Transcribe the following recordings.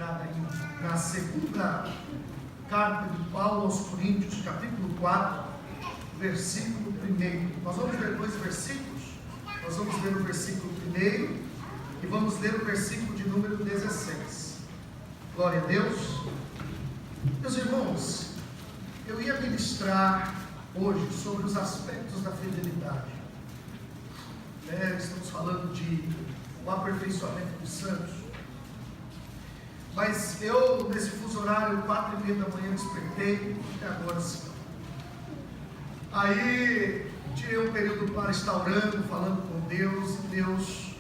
sagrada aí na segunda carta de Paulo aos Coríntios, capítulo 4, versículo 1. Nós vamos ler 2 versículos. Nós vamos ler o versículo 1 e vamos ler o versículo de número 16. Glória a Deus. Meus irmãos, eu ia ministrar hoje sobre os aspectos da fidelidade. Estamos falando de o aperfeiçoamento dos santos. Mas eu, nesse fuso horário, 4:30 da manhã, despertei, até agora sim. Aí, tirei um período para estar orando, falando com Deus, e Deus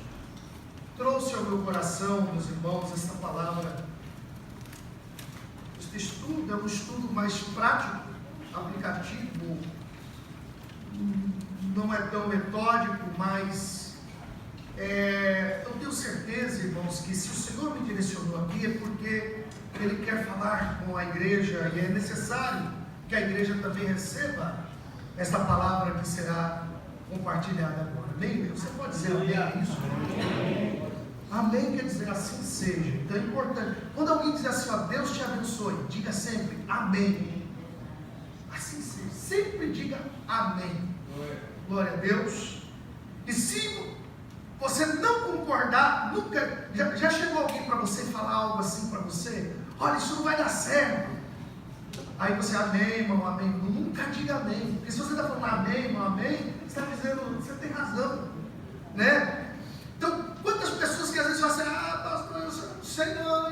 trouxe ao meu coração, meus irmãos, esta palavra. Este estudo é um estudo mais prático, aplicativo, não é tão metódico, mas eu tenho certeza, irmãos, que se o Senhor me direcionou aqui é porque Ele quer falar com a igreja, e é necessário que a igreja também receba esta palavra que será compartilhada agora. Amém? Você pode dizer amém a isso? Amém quer dizer assim seja. Então é importante. Quando alguém diz assim, ó, Deus te abençoe, diga sempre amém. Assim seja. Sempre diga amém. Glória a Deus. E se você não concordar, nunca, já chegou alguém para você falar algo assim para você? Olha, isso não vai dar certo. Aí você, amém, irmão, amém. Nunca diga amém. Porque se você está falando amém, irmão, amém, você está dizendo, você tem razão. Né? Então, quantas pessoas que às vezes falam assim, pastor, eu não sei não,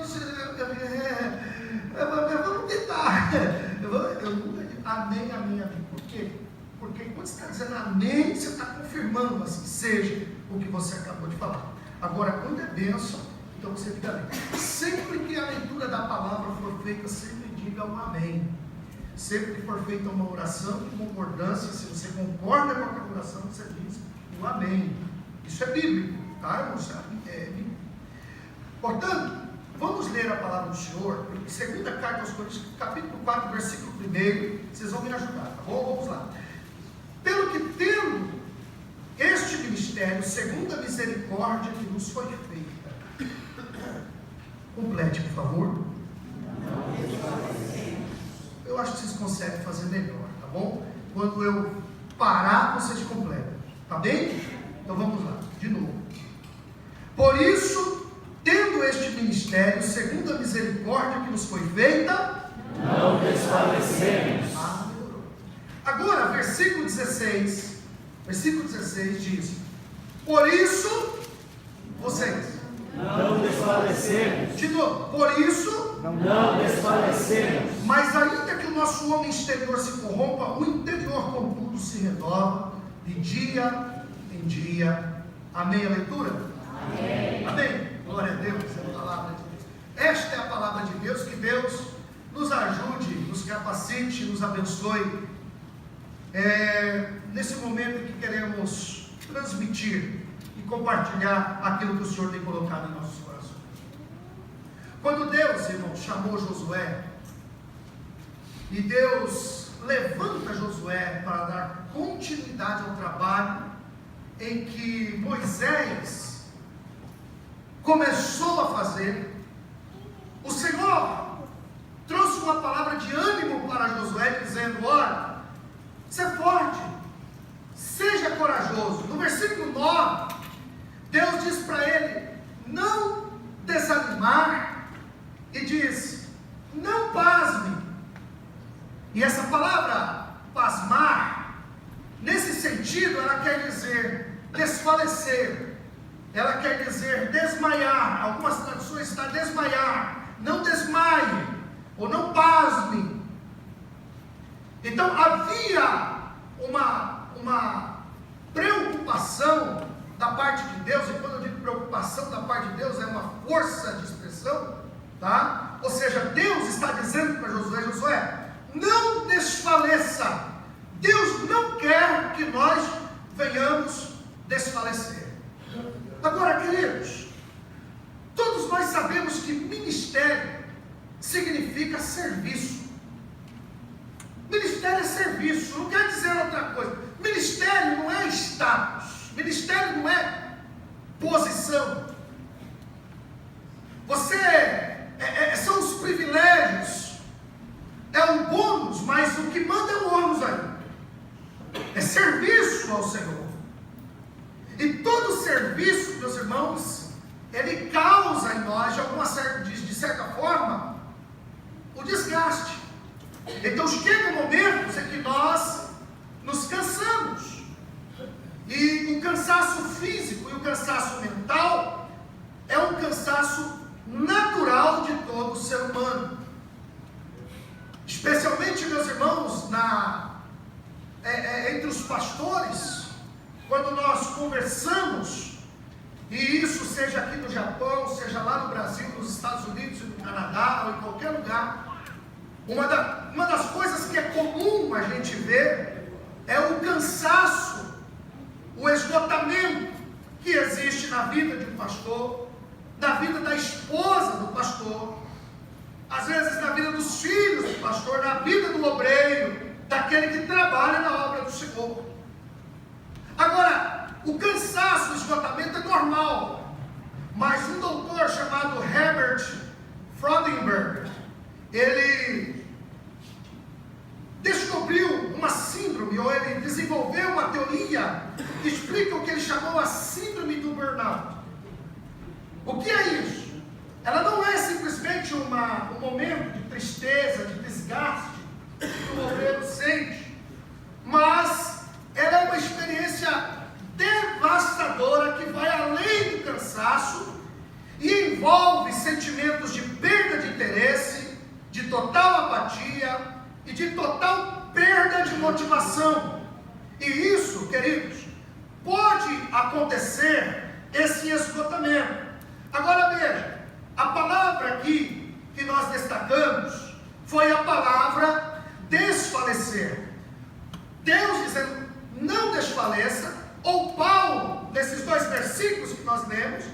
vamos tentar. Eu nunca digo amém, amém, amém. Por quê? Porque quando você está dizendo amém, você está confirmando assim seja o que você acabou de falar. Agora, quando é bênção, então você diga amém. Sempre que a leitura da palavra for feita, sempre diga um amém. Sempre que for feita uma oração de concordância, se você concorda com aquela oração, você diz um amém. Isso é bíblico, tá, irmãos? É bíblico. Portanto, vamos ler a palavra do Senhor, segunda carta aos Coríntios, capítulo 4, versículo 1. Vocês vão me ajudar, tá bom? Vamos lá. Pelo que tendo este ministério, segundo a misericórdia que nos foi feita. Complete, por favor. Eu acho que vocês conseguem fazer melhor, tá bom? Quando eu parar, vocês completam, tá bem? Então vamos lá, de novo. Por isso, tendo este ministério, segundo a misericórdia que nos foi feita, não desfalecemos. Agora, versículo 16 diz: por isso, vocês não desfalecemos. De novo, por isso, não desfalecemos. Mas ainda que o nosso homem exterior se corrompa, o interior, contudo, se renova de dia em dia. Amém a leitura? Amém. Amém. Glória a Deus, é a palavra de Deus. Esta é a palavra de Deus. Que Deus nos ajude, nos capacite, nos abençoe. Nesse momento que queremos transmitir e compartilhar aquilo que o Senhor tem colocado em nossos corações. Quando Deus, irmão, chamou Josué, e Deus levanta Josué para dar continuidade ao trabalho em que Moisés começou a fazer, o Senhor trouxe uma palavra de ânimo para Josué, dizendo: olha, seja forte, seja corajoso. No versículo 9, Deus diz para ele não desanimar, e diz: não pasme. E essa palavra pasmar, nesse sentido, ela quer dizer desfalecer, ela quer dizer desmaiar. Algumas traduções está desmaiar. Não desmaie, ou não pasme. Então havia uma preocupação da parte de Deus, e quando eu digo preocupação da parte de Deus, é uma força de expressão, tá? Ou seja, Deus está dizendo para Josué: Josué, não desfaleça. Deus não quer que nós venhamos desfalecer. Agora, queridos, todos nós sabemos que ministério significa serviço. Ministério é serviço, não quer dizer outra coisa. Ministério não é status, ministério não é posição. Você ele causa em nós, de certa forma, o desgaste. Então chega momentos em que nós nos cansamos. E o cansaço físico e o cansaço mental é um cansaço natural de todo ser humano. Especialmente, meus irmãos, entre os pastores, quando nós conversamos, e isso seja aqui no Japão, seja lá no Brasil, nos Estados Unidos, no Canadá ou em qualquer lugar, uma das coisas que é comum a gente ver é o cansaço, o esgotamento que existe na vida de um pastor, na vida da esposa do pastor, às vezes na vida dos filhos do pastor, na vida do obreiro, daquele que trabalha na obra do Senhor. Agora, o cansaço, o esgotamento é normal, mas um doutor chamado Herbert Freudenberg, ele descobriu uma síndrome, ou ele desenvolveu uma teoria que explica o que ele chamou a síndrome do burnout. O que é isso? Ela não é simplesmente um momento de tristeza, de desgaste que o obreiro sente, mas ela é uma experiência devastadora que vai além do cansaço e envolve sentimentos de perda de interesse, de total apatia e de total perda de motivação. E isso, queridos, pode acontecer, esse esgotamento. Agora veja, a palavra aqui que nós destacamos foi a palavra desfalecer. Deus dizendo, não desfaleça, ou Paulo, nesses 2 versículos que nós lemos,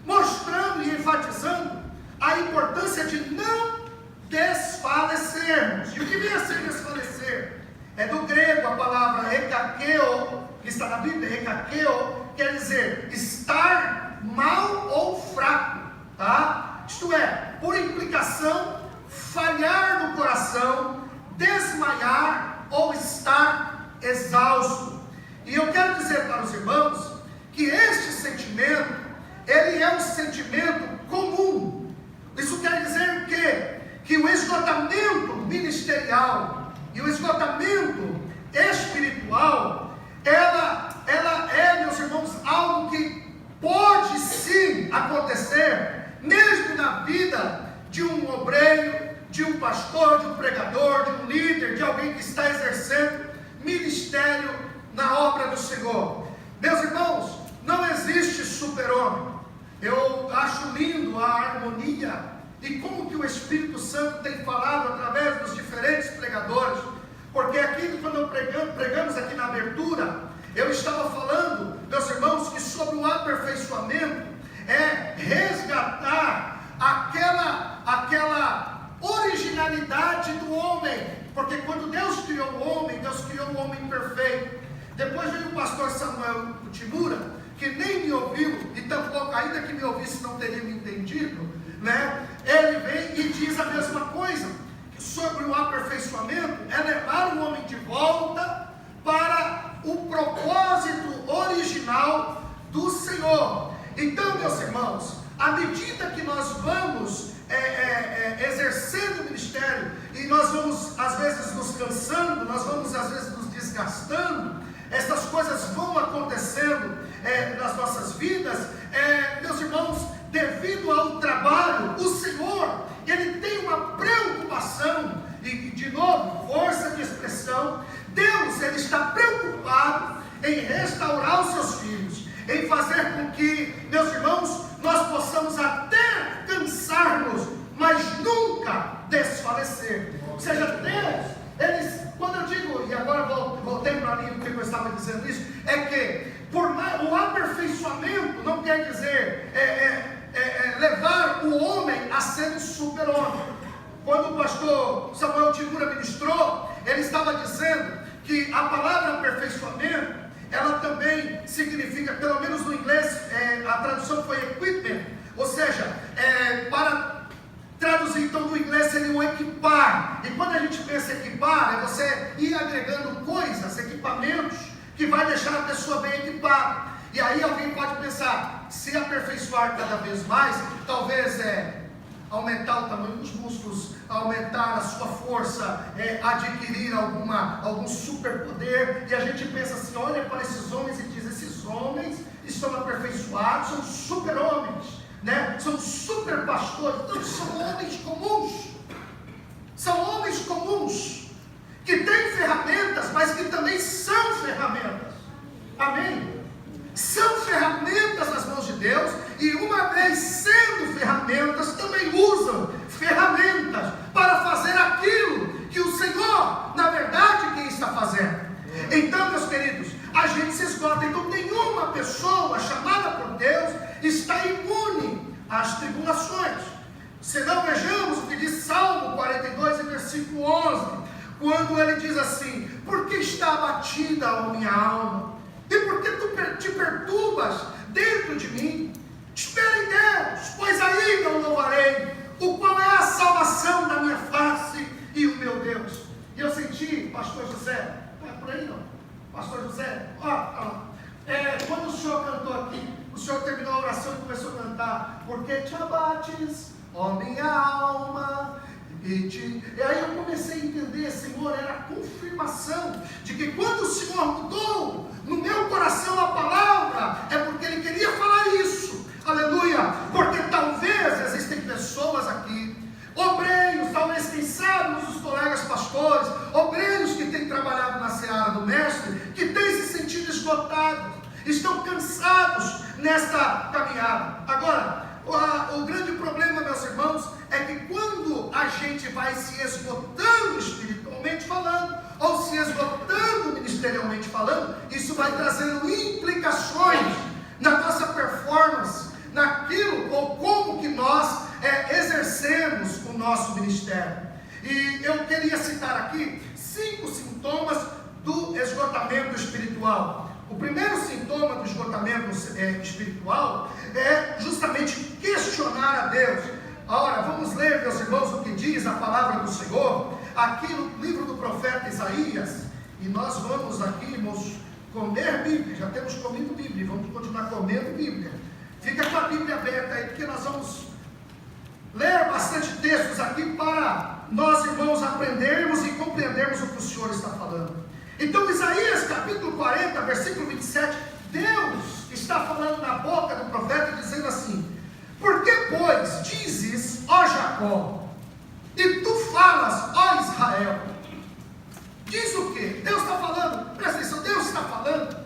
mostrando e enfatizando a importância de não desfalecermos. E o que vem a ser desfalecer? É do grego a palavra ekakeo, que está na Bíblia, ekakeo, quer dizer estar mal ou fraco, tá? Isto é, por implicação, falhar no coração, desmaiar ou estar exausto. E eu quero dizer para os irmãos que este sentimento, ele é um sentimento comum. Isso quer dizer o quê? Que o esgotamento ministerial e o esgotamento espiritual, ela é, meus irmãos, algo que pode sim acontecer, mesmo na vida de um obreiro, de um pastor, de um pregador, de um líder, de alguém que está exercendo ministério na obra do Senhor. Meus irmãos, não existe super-homem. Eu acho lindo a harmonia e como que o Espírito Santo tem falado através dos diferentes pregadores, porque aqui quando pregamos aqui na abertura, eu estava falando, meus irmãos, que sobre o aperfeiçoamento é resgatar aquela originalidade do homem, porque quando Deus criou o homem perfeito. Depois veio o pastor Samuel Utimura, que nem me ouviu, e tampouco, ainda que me ouvisse, não teria me entendido, né? Ele vem e diz a mesma coisa, sobre o aperfeiçoamento, é levar o homem de volta para o propósito original do Senhor. Então, meus irmãos, à medida que nós vamos exercendo o ministério, e nós vamos às vezes nos cansando, nós vamos às vezes nos desgastando, essas coisas vão acontecendo nas nossas vidas, meus irmãos, devido ao trabalho, o Senhor, Ele tem uma preocupação, e de novo, força de expressão, Deus, Ele está preocupado em restaurar os seus filhos, em fazer com que, meus irmãos, nós possamos até cansar-nos, mas nunca desfalecer. Ou seja, Deus, quando eu digo, e agora voltei para mim porque eu estava dizendo isso, é que o aperfeiçoamento não quer dizer levar o homem a ser um super-homem. Quando o pastor Samuel Utimura ministrou, ele estava dizendo que a palavra aperfeiçoamento, ela também significa, pelo menos no inglês, a tradução foi equipment, ou seja, para traduzir então do inglês seria o equipar. E quando a gente pensa equipar, é você ir agregando coisas, equipamentos, que vai deixar a pessoa bem equipada. E aí alguém pode pensar, se aperfeiçoar cada vez mais, talvez aumentar o tamanho dos músculos, aumentar a sua força, adquirir algum superpoder, e a gente pensa assim, olha para esses homens e diz, esses homens estão aperfeiçoados, são super-homens, né? São super pastores, então são homens comuns, que têm ferramentas, mas que também são ferramentas, amém? São ferramentas nas mãos de Deus, e uma vez sendo ferramentas, também usam ferramentas para fazer aquilo que o Senhor, na verdade, quem está fazendo. Então, meus queridos, a gente se esgota. Então, nenhuma pessoa chamada por Deus está imune às tribulações. Se não, vejamos o que diz Salmo 42, versículo 11, quando ele diz assim, por que está abatida a minha alma? E por que tu te perturbas dentro de mim? Espera em Deus, pois ainda o louvarei, o qual é a salvação da minha face e o meu Deus. E eu senti, pastor José, não é por aí não, pastor José, quando o senhor cantou aqui, o senhor terminou a oração e começou a cantar, porque te abates, ó minha alma, e aí eu comecei a entender, Senhor, era a confirmação de que quando o Senhor mudou no meu coração a palavra, é porque Ele queria falar isso, aleluia, porque talvez existem pessoas aqui, obreiros, talvez quem sabe os colegas pastores, obreiros que têm trabalhado na seara do Mestre, que têm se sentido esgotados, estão cansados nesta caminhada. Agora, o grande problema, meus irmãos, é que quando a gente vai se esgotando espiritualmente falando, ou se esgotando ministerialmente falando, isso vai trazendo implicações na nossa performance, naquilo ou como que nós exercemos o nosso ministério. E eu queria citar aqui 5 sintomas do esgotamento espiritual. O primeiro sintoma do esgotamento espiritual é justamente questionar a Deus. Ora, vamos ler, meus irmãos, o que diz a palavra do Senhor, aqui no livro do profeta Isaías, e nós vamos aqui, irmãos, comer Bíblia, já temos comido Bíblia, vamos continuar comendo Bíblia. Fica com a Bíblia aberta aí, porque nós vamos ler bastante textos aqui para nós, irmãos, aprendermos e compreendermos o que o Senhor está falando. Então, Isaías capítulo 40, versículo 27, Deus está falando na boca do profeta, dizendo assim, por que, pois, dizes, ó Jacó, e tu falas, ó Israel? Diz o que? Deus está falando, presta atenção, Deus está falando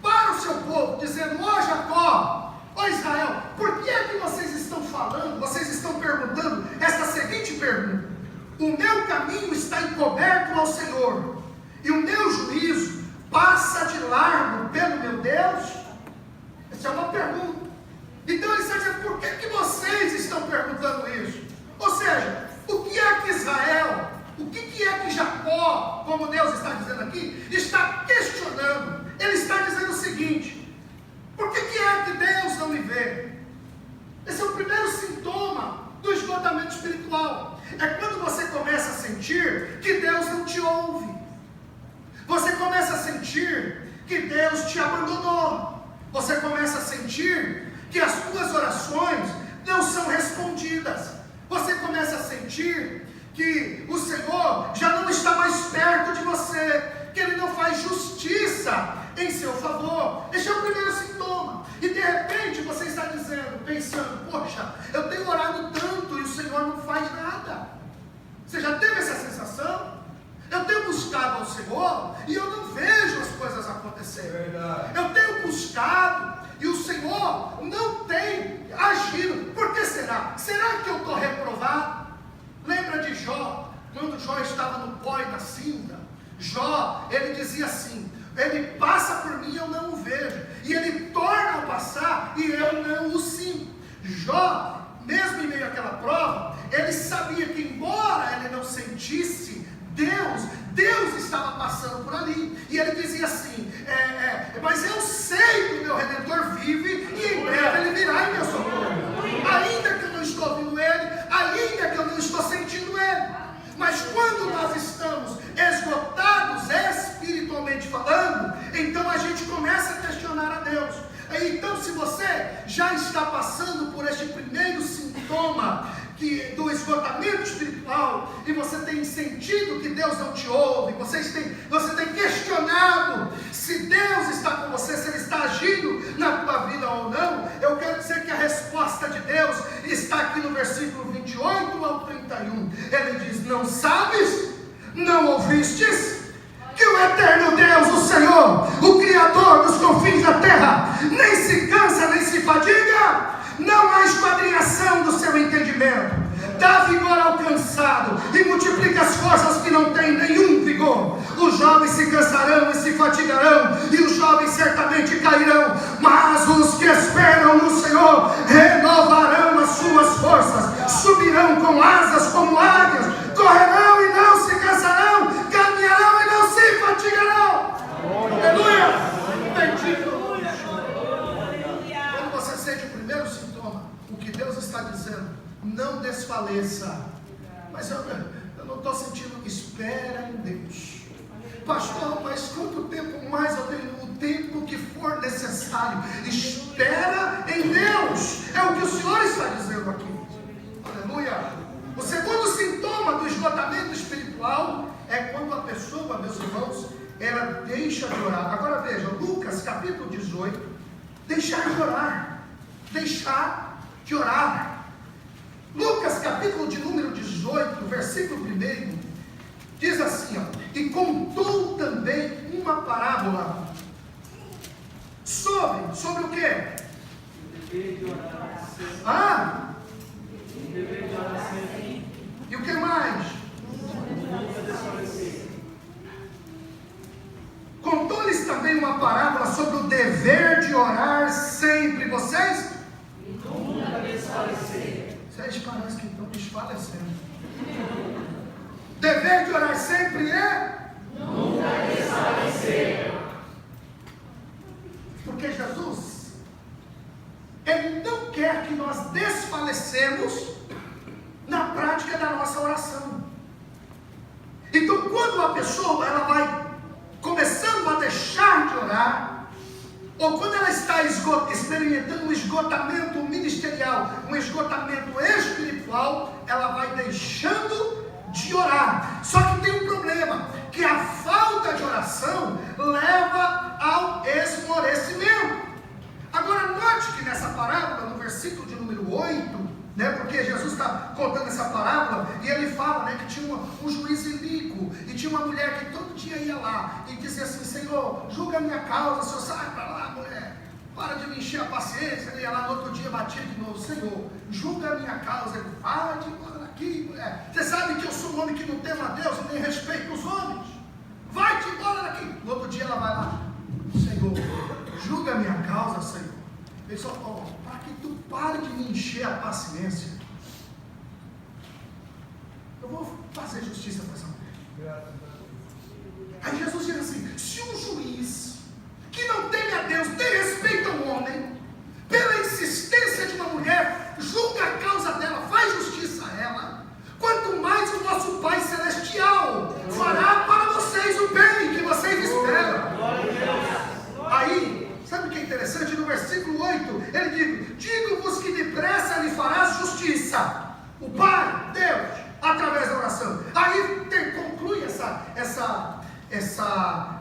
para o seu povo, dizendo, ó Jacó, ó Israel, por que é que vocês estão falando, vocês estão perguntando esta seguinte pergunta, o meu caminho está encoberto ao Senhor, e o meu juízo passa de largo pelo meu Deus? Essa é uma pergunta. Então ele está dizendo, por que vocês estão perguntando isso? Ou seja, o que é que Israel, o que é que Jacó, como Deus está dizendo aqui, está questionando? Ele está dizendo o seguinte, por que é que Deus não me vê? Esse é o primeiro sintoma do esgotamento espiritual. É quando você começa a sentir que Deus não te ouve. Você começa a sentir que Deus te abandonou. Você começa a sentir que as suas orações não são respondidas. Você começa a sentir que o Senhor já não está mais perto de você, que Ele não faz justiça em seu favor. Esse é o primeiro sintoma. E de repente você está dizendo, pensando, poxa, eu tenho orado tanto e o Senhor não faz nada. Você já teve essa sensação? Eu tenho buscado ao Senhor e eu não vejo as coisas acontecerem. Eu tenho buscado e o Senhor não tem agido. Por que será? Será que eu estou reprovado? Lembra de Jó? Quando Jó estava no pó e na cinza, Jó, ele dizia assim, ele passa por mim e eu não o vejo, e ele torna a passar e eu não o sinto. Jó, mesmo em meio àquela prova, ele sabia que embora ele não sentisse Deus estava passando por ali, e ele dizia assim, mas eu sei que o meu Redentor vive, e em breve ele virá em meu socorro, ainda que eu não estou vendo ele, ainda que eu não estou sentindo ele. Mas quando nós estamos esgotados espiritualmente falando, então a gente começa a questionar a Deus. Então, se você já está passando por este primeiro sintoma do esgotamento espiritual, e você tem sentido que Deus não te ouve, você tem questionado se Deus está com você, se Ele está agindo na tua vida ou não, eu quero dizer que a resposta de Deus está aqui no versículo 28 ao 31. Ele diz: não sabes, não ouvistes, que o eterno Deus, o Senhor, o Criador dos confins da terra, nem se cansa, nem se fadiga, não há esquadrinhação do seu entendimento, dá vigor ao cansado e multiplica as forças que não têm nenhum vigor. Os jovens se cansarão e se fatigarão, e os jovens certamente cairão, mas os que esperam no Senhor renovarão as suas forças, subirão com asas como águias, correrão e não se cansarão, caminharão e não se fatigarão. Aleluia! Bendito! Quando você sente o primeiro sintoma, o que Deus está dizendo: não desfaleça. Mas eu não estou sentindo. Espera em Deus. Pastor, mas quanto tempo mais eu tenho? O tempo que for necessário. Espera em Deus. É o que o Senhor está dizendo aqui. Aleluia. O segundo sintoma do esgotamento espiritual é quando a pessoa, meus irmãos, ela deixa de orar. Agora veja, Lucas capítulo 18, deixar de orar. Deixar de orar. Lucas capítulo de número 18, versículo 1, diz assim, ó: e contou também uma parábola sobre o quê? E o que mais? Contou-lhes também uma parábola sobre o dever de orar sempre. Vocês? Nunca desfalecer. Vocês parecem que estão desfalecendo. Dever de orar sempre é? Nunca desfalecer. Porque Jesus, Ele não quer que nós desfalecemos na prática da nossa oração. Então, quando a pessoa ela vai começando a deixar de orar, ou quando ela está experimentando um esgotamento ministerial, um esgotamento espiritual, ela vai deixando de orar. Só que tem um problema, que a falta de oração leva ao esmorecimento. Agora note que nessa parábola, no versículo de número 8, porque Jesus está contando essa parábola, e ele fala que tinha um juiz iníquo, e tinha uma mulher que todo dia ia lá, e dizia assim: Senhor, julga a minha causa. Senhor, sai para lá, mulher, para de me encher a paciência. Ele ia lá no outro dia, batia de novo: Senhor, julga a minha causa. Ele: para de embora daqui, mulher, você sabe que eu sou um homem que não temo a Deus e nem respeito os homens, vai-te embora daqui. No outro dia ela vai lá: Senhor, julga a minha causa, Senhor. Ele só: para que tu pare de me encher a paciência, eu vou fazer justiça para essa mulher. Aí Jesus diz assim: se um juiz que não teme a Deus, nem respeita o homem, pela insistência de uma mulher, julga a causa dela, faz justiça a ela, quanto mais o nosso Pai Celestial fará para vocês o bem que vocês esperam. Aí, sabe o que é interessante? No versículo 8, ele diz: digo-vos que depressa lhe farás justiça, o Pai, Deus, através da oração. Aí conclui essa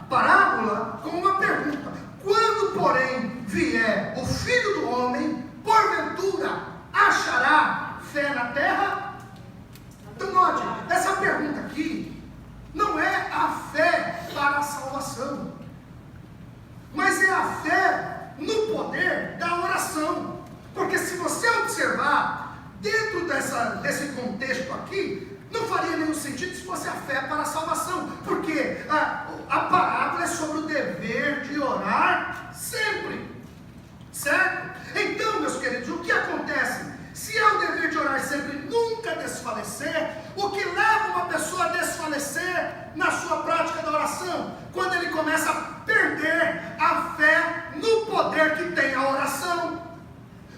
parábola com uma pergunta: quando, porém, vier o Filho do Homem, porventura achará fé na terra? Então note, essa pergunta aqui não é a fé para a salvação, mas é a fé no poder da oração. Porque se você observar dentro desse contexto aqui, não faria nenhum sentido se fosse a fé para a salvação, porque a parábola é sobre o dever de orar sempre, certo? Então, meus queridos, o que acontece? Se é o dever de orar sempre, nunca desfalecer, o que leva uma pessoa a desfalecer na sua prática da oração? Quando ele começa a perder a fé no poder que tem a oração.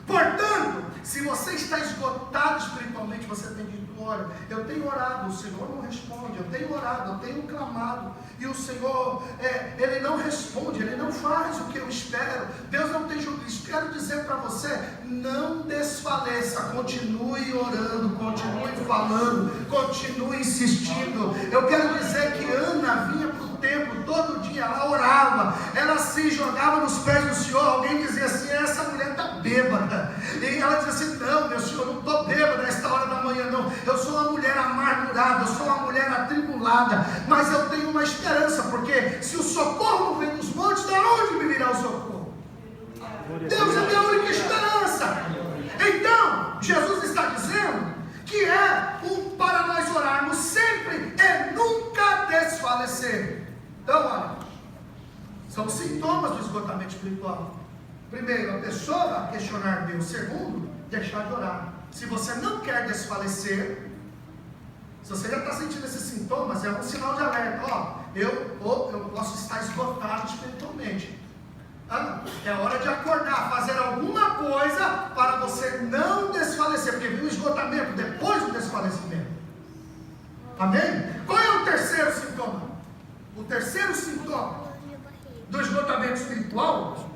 Portanto, se você está está esgotado espiritualmente, você tem dito: olha, eu tenho orado, o Senhor não responde, eu tenho orado, eu tenho clamado, e o Senhor, Ele não responde, Ele não faz o que eu espero, Deus não tem juízo. Quero dizer para você: não desfaleça, continue orando, continue falando, continue insistindo. Eu quero dizer que Ana vinha para o templo todo dia, ela orava, ela se jogava nos pés do Senhor. Alguém dizia assim: essa mulher está bêbada, e ela dizia assim: não, meu Senhor, não estou bêbada nesta hora da manhã, não, eu sou uma mulher amargurada, eu sou uma mulher atribulada, mas eu tenho uma esperança, porque se o socorro não vem dos montes, de onde me virá o socorro? Deus é a minha única esperança. Então, Jesus está dizendo que para nós orarmos sempre e nunca desfalecer. Então, olha, são sintomas do esgotamento espiritual. Primeiro, a pessoa vai questionar Deus. Segundo, deixar de orar. Se você não quer desfalecer, se você já está sentindo esses sintomas, é um sinal de alerta. Eu posso estar esgotado espiritualmente. É hora de acordar, fazer alguma coisa para você não desfalecer, porque vem o esgotamento depois do desfalecimento. Amém? Qual é o terceiro sintoma? O terceiro sintoma do esgotamento espiritual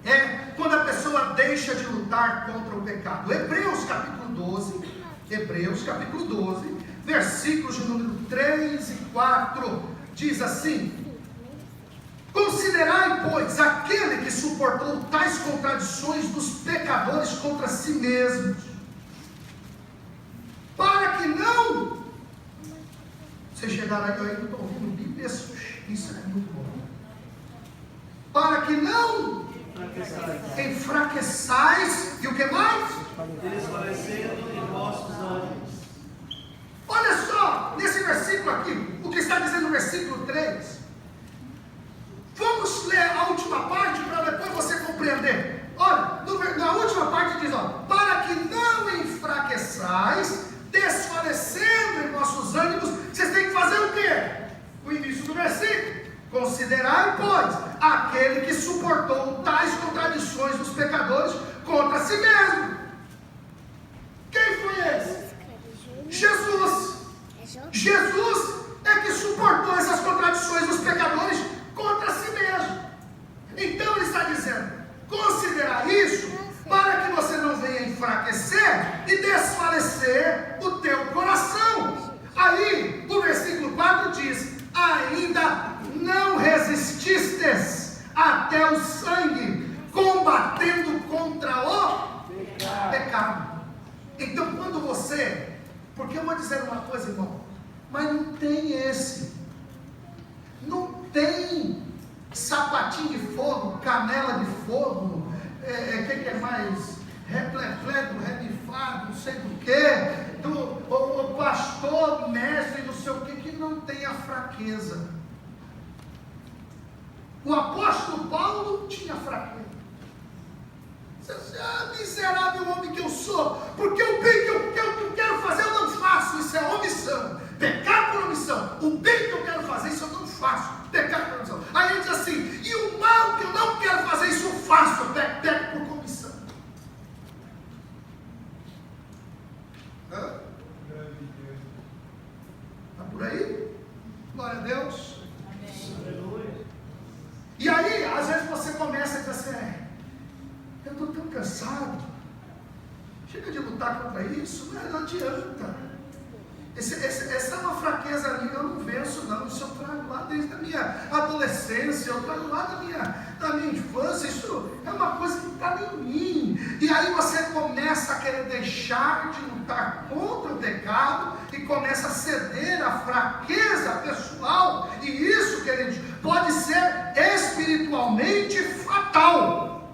é quando a pessoa deixa de lutar contra o pecado. Hebreus capítulo 12, versículos de número 3 e 4, diz assim: considerai, pois, aquele que suportou tais contradições dos pecadores contra si mesmos, para que não... Vocês chegaram aí, eu ainda estou ouvindo Bíblia, isso é muito bom. Para que não enfraqueçais, e o que mais? Desfalecendo em vossos ânimos. Olha só, nesse versículo aqui, o que está dizendo no versículo 3. Vamos ler a última parte para depois você compreender. Olha, na última parte diz: para que não enfraqueçais, desfalecendo em vossos ânimos. Vocês têm que fazer o quê? O início do versículo: considerai, pois, aquele que suportou tais contradições dos pecadores contra si mesmo. Quem foi esse? Jesus. Jesus é que suportou essas contradições dos pecadores contra si mesmo. Então ele está dizendo: considerar isso para que você não venha enfraquecer e desfalecer o teu coração. Aí o versículo 4 diz: ainda não resististes até o sangue, combatendo contra o pecado. Então quando você... Porque eu vou dizer uma coisa, irmão, mas não tem não tem sapatinho de fogo, canela de fogo, que é mais? Repleto, repifado, não sei do que, o pastor, mestre, não sei o que não tem a fraqueza. O apóstolo Paulo tinha fraqueza. Miserável homem que eu sou, porque o bem que eu quero fazer eu não faço, isso é omissão, pecar por omissão. O bem que eu quero fazer, isso eu não faço, pecar por omissão. Aí ele diz assim: e o mal que eu não quero fazer, isso eu faço, eu peco por comissão. Está por aí? Glória a Deus. Amém. E aí, às vezes você começa a dizer assim: eu estou tão cansado, chega de lutar contra isso, não adianta. Essa é uma fraqueza ali que eu não venço, não. Isso eu trago lá desde a minha adolescência, eu trago lá da minha infância. Isso é uma coisa que está em mim. E aí você começa a querer deixar de lutar contra o pecado e começa a ceder à fraqueza pessoal. E isso, queridos, pode ser espiritualmente fatal.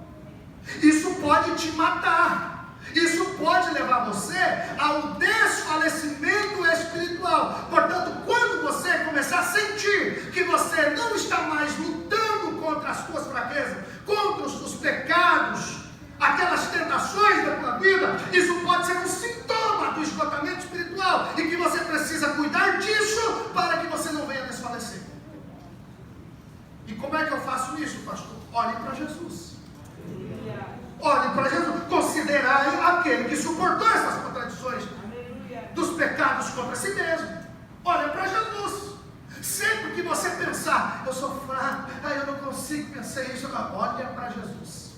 Isso pode te matar. Isso pode levar você ao desfalecimento espiritual. Portanto, quando você começar a sentir que você não está mais lutando contra as suas fraquezas, contra os pecados, aquelas tentações da tua vida, isso pode ser um sintoma do esgotamento espiritual e que você precisa cuidar disso para que você não venha desfalecer. E como é que eu faço isso, pastor? Olhe para Jesus. Olhe para Jesus, considerai aquele que suportou essa pecados contra si mesmo. Olha para Jesus. Sempre que você pensar, eu sou fraco, eu não consigo pensar isso, olha para Jesus.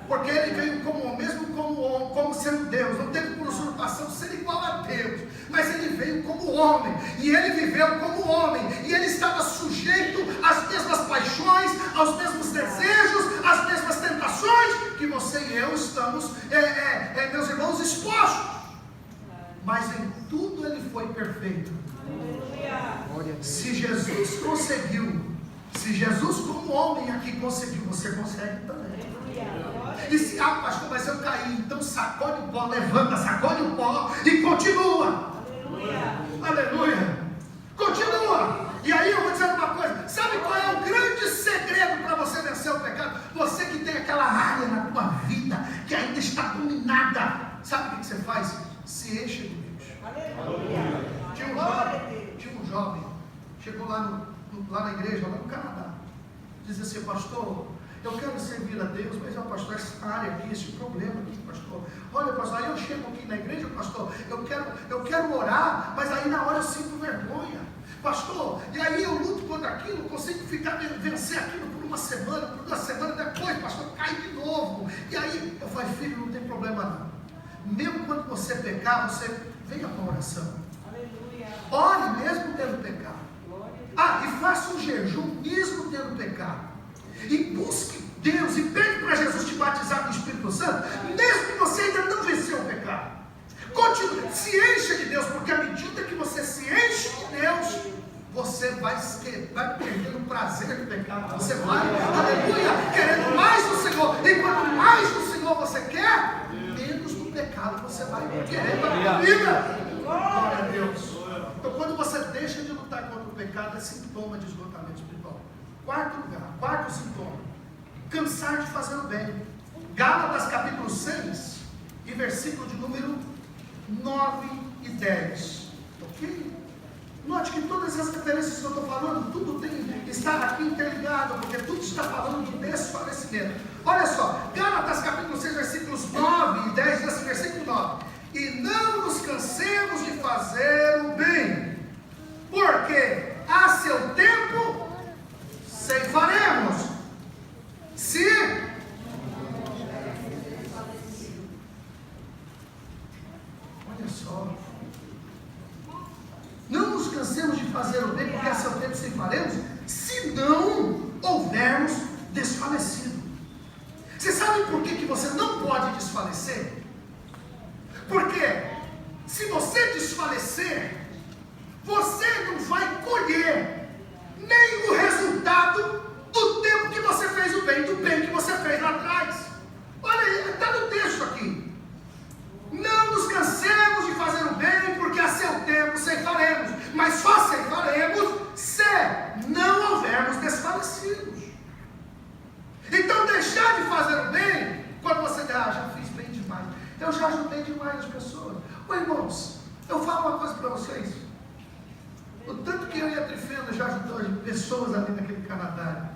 Porque ele veio como homem, mesmo como sendo Deus, não teve por usurpação ser igual a Deus, mas ele veio como homem, e ele viveu como homem, e ele estava sujeito às mesmas paixões, aos mesmos desejos, às mesmas tentações que você e eu estamos, meus irmãos, expostos. Mas em tudo ele foi perfeito. Se Jesus conseguiu, se Jesus como homem aqui conseguiu, você consegue também. E se, pastor, mas eu caí, então sacode o pó, levanta, sacode o pó e continua. Aleluia. Continua. E aí eu vou dizer uma coisa, sabe qual é o grande segredo para você vencer o pecado? Você que tem aquela área na tua vida que ainda está dominada, sabe o que você faz? Se enche de Deus. Tinha um jovem, chegou lá na igreja, lá no Canadá, dizia assim: pastor, eu quero servir a Deus, mas pastor, essa área aqui, esse problema aqui, pastor, olha pastor, aí eu chego aqui na igreja, pastor, eu quero orar, mas aí na hora eu sinto vergonha, pastor, e aí eu luto contra aquilo, consigo vencer aquilo por uma semana, por 2 semanas, depois, pastor, cai de novo, e aí eu falei: filho, não tem problema não, mesmo quando você pecar, você venha para a oração, ore mesmo tendo pecado, e faça um jejum mesmo tendo pecado, e busque Deus e pede para Jesus te batizar no Espírito Santo, mesmo que você ainda não venceu o pecado. Continue, se encha de Deus, porque à medida que você se enche de Deus, você vai perdendo o prazer do pecado. Você vai, aleluia, querendo mais do Senhor. E quanto mais do Senhor você quer, menos do pecado você vai querer para a vida. Glória a Deus. Então, quando você deixa de lutar contra o pecado, é sintoma de esgotamento espiritual. Quarto sintoma: cansar de fazer o bem. Gálatas capítulo 6 e versículo de número 9 e 10. Ok? Note que todas as referências que eu estou falando, tudo está aqui interligado, porque tudo está falando de desfalecimento. Olha só, Gálatas capítulo 6, versículos 9 e 10, nesse versículo 9: e não nos cansemos de fazer o bem, porque a seu tempo ceifaremos, se olha só, não nos cansemos de fazer o bem, porque a seu tempo ceifaremos, se não houvermos desfalecido. Você sabe por que você não pode desfalecer? Porque se você desfalecer, você não vai colher nem o resultado do tempo que você fez o bem, do bem que você fez lá atrás. Olha aí, está no texto aqui. Não nos cansemos de fazer o bem, porque a seu tempo ceifaremos, mas só ceifaremos se não houvermos desfalecidos. Então deixar de fazer o bem, quando você já fiz bem demais, eu já ajudei demais as pessoas. Ô irmãos, eu falo uma coisa para vocês. O tanto que eu e a Trifena já ajudou pessoas ali naquele Canadá,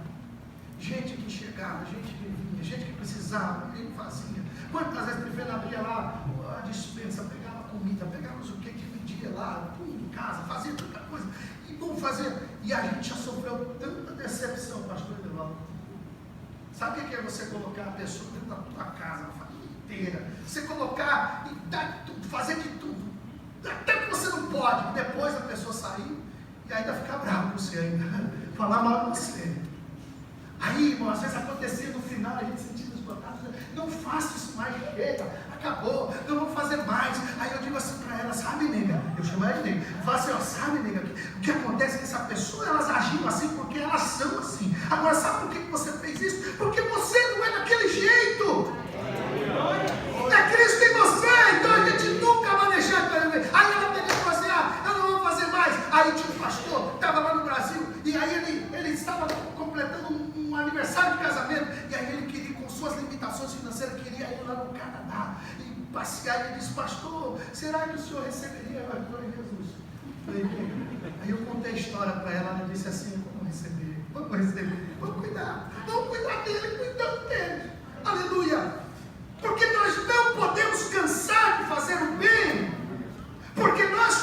gente que chegava, gente que vinha, gente que precisava, ele fazia. Quantas vezes a Trifena abria lá a dispensa, pegava comida, pegava o que dividia lá, tudo em casa, fazia tanta coisa, e vamos fazer. E a gente já sofreu tanta decepção, pastor Edelão. Sabe o que é você colocar a pessoa dentro da tua casa, a família inteira, você colocar e dar tudo, fazer de tudo, até que você não pode, depois a pessoa sair e ainda ficar bravo com você, ainda falar mal de você. Aí, irmão, às vezes acontecia no final, a gente sentindo esgotado, não faça isso mais, chega, acabou, não vou fazer mais. Aí eu digo assim para ela: sabe, nega, eu chamo ela de nega, eu falo assim: ó, sabe, nega, o que acontece é que essa pessoa, elas agiram assim porque elas são assim. Agora, sabe por que você fez isso? Porque você não é daquele jeito. É Cristo em você, então a gente nunca vai deixar de fazer. Aí ela pegou e falou assim: eu não vou fazer mais. Aí tinha um pastor, estava lá no Brasil, e aí ele estava completando um aniversário de casamento, e aí ele queria, com suas limitações financeiras, queria ir lá no Canadá e passear. E ele disse: pastor, será que o senhor receberia? Eu falei: Jesus. Aí eu contei a história para ela, ela disse assim: vamos receber, vamos cuidar dele, cuidando dele. Aleluia. Porque nós não podemos cansar de fazer o bem, porque nós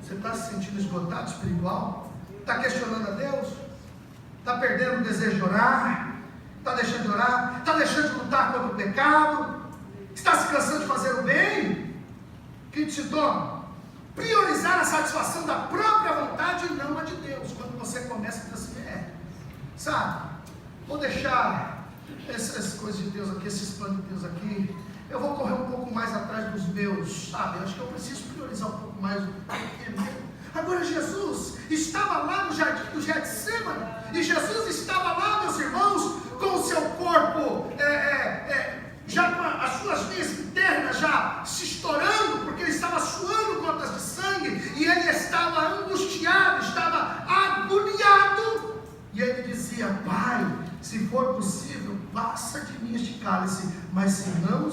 Você está se sentindo esgotado espiritual? Está questionando a Deus? Está perdendo o desejo de orar? Está deixando de orar? Está deixando de lutar contra o pecado? Está se cansando de fazer o bem? Quinto sintoma: priorizar a satisfação da própria vontade e não a de Deus. Quando você começa a dizer assim, sabe, vou deixar essas coisas de Deus aqui, esses planos de Deus aqui, eu vou correr um pouco mais atrás dos meus, sabe, acho que eu preciso priorizar um pouco mais o que é meu. Agora Jesus estava lá no jardim do Getsemane, e Jesus estava lá, meus irmãos, com o seu corpo, já com as suas veias internas já se estourando, porque ele estava suando gotas de sangue, e ele estava angustiado, estava agoniado, e ele dizia: Pai, se for possível, passa de mim este cálice, mas se não,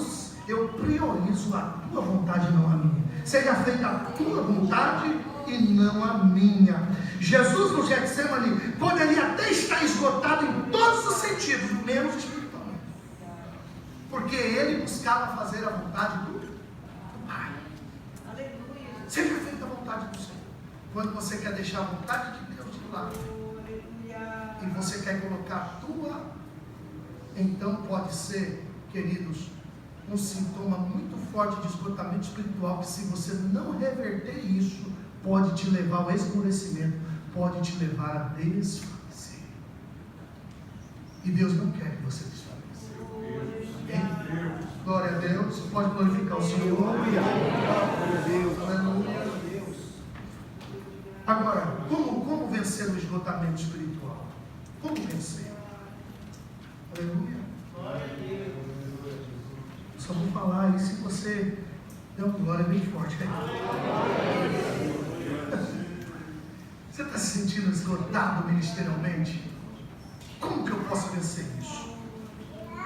eu priorizo a tua vontade, não a minha. Seja feita a tua vontade e não a minha. Jesus no Getsemane poderia até estar esgotado em todos os sentidos, menos espiritualmente, porque ele buscava fazer a vontade do Pai. Aleluia. Seja feita a vontade do Senhor. Quando você quer deixar a vontade de Deus de lado e você quer colocar a tua, então pode ser, queridos, um sintoma muito forte de esgotamento espiritual, que se você não reverter isso, pode te levar ao esmorecimento, pode te levar a desfalecer. E Deus não quer que você desfaleça. Amém? Glória a Deus. Você pode glorificar o Senhor. Glória a Deus. Aleluia. Agora, como vencer o esgotamento espiritual? Como vencer? Aleluia. Só vou falar aí se você der uma glória bem forte. Você está se sentindo esgotado ministerialmente? Como que eu posso vencer isso?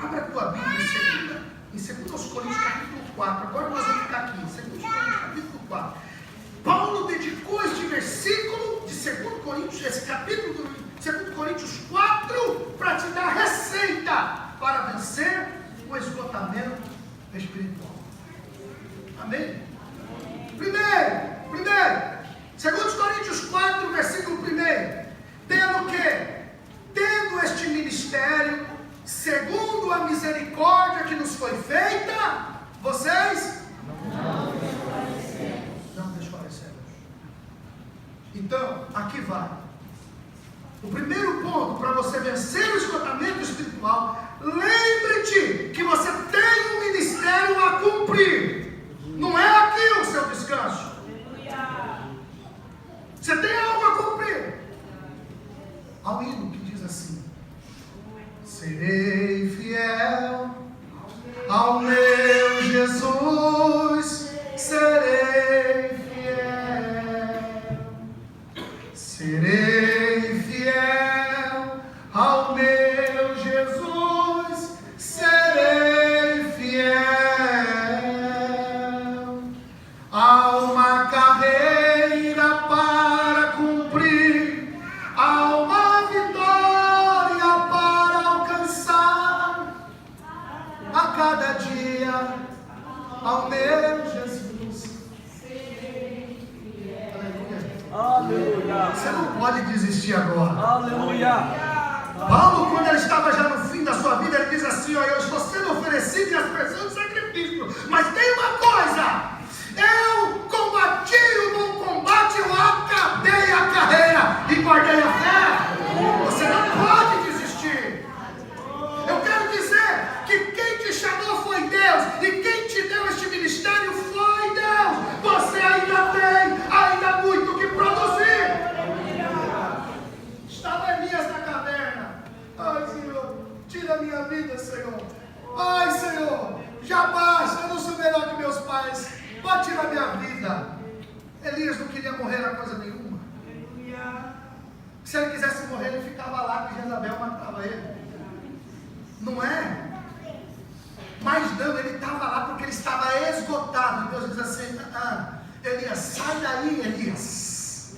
Abra a tua Bíblia em 2 Coríntios capítulo 4. Agora nós vamos ficar aqui, 2 Coríntios capítulo 4. Paulo dedicou este versículo de 2 Coríntios, esse capítulo de 2 Coríntios 4, para te dar receita para vencer o esgotamento espiritual. Amém? Primeiro, 2 Coríntios 4, versículo 1. Pelo que, tendo este ministério, segundo a misericórdia que nos foi feita, vocês não desfalecemos. Então, aqui vai. O primeiro ponto para você vencer o esgotamento espiritual: lembre-te que você tem um ministério a cumprir. Não é aqui o seu descanso. Você tem algo a cumprir. Há um hino que diz assim: serei fiel ao meu Jesus, serei fiel, serei fiel ao meu Jesus, serei fiel. Há uma carreira para cumprir, há uma vitória para alcançar, a cada dia ao meu Jesus. Aleluia. Você não pode desistir agora. Aleluia. Paulo, quando ele estava já no fim da sua vida, ele diz assim: ó, eu estou sendo oferecido e as pessoas de sacrifício, mas tem uma coisa: eu combati o bom combate, eu acabei a carreira e guardei a fé. Você não pode desistir. Eu quero dizer que quem te chamou foi Deus, e quem te deu este ministério foi Deus. Você ainda tem muito que produzir. Estava Elias na caverna. Ai, Senhor, tira a minha vida, Senhor. Ai, Senhor, já basta, eu não sou melhor que meus pais. Pode tirar minha vida. Elias não queria morrer a coisa nenhuma. Se ele quisesse morrer, ele ficava lá, que Jezabel matava ele. Não é? Mas não, ele estava lá porque ele estava esgotado. E Deus diz assim: Elias, sai daí, Elias.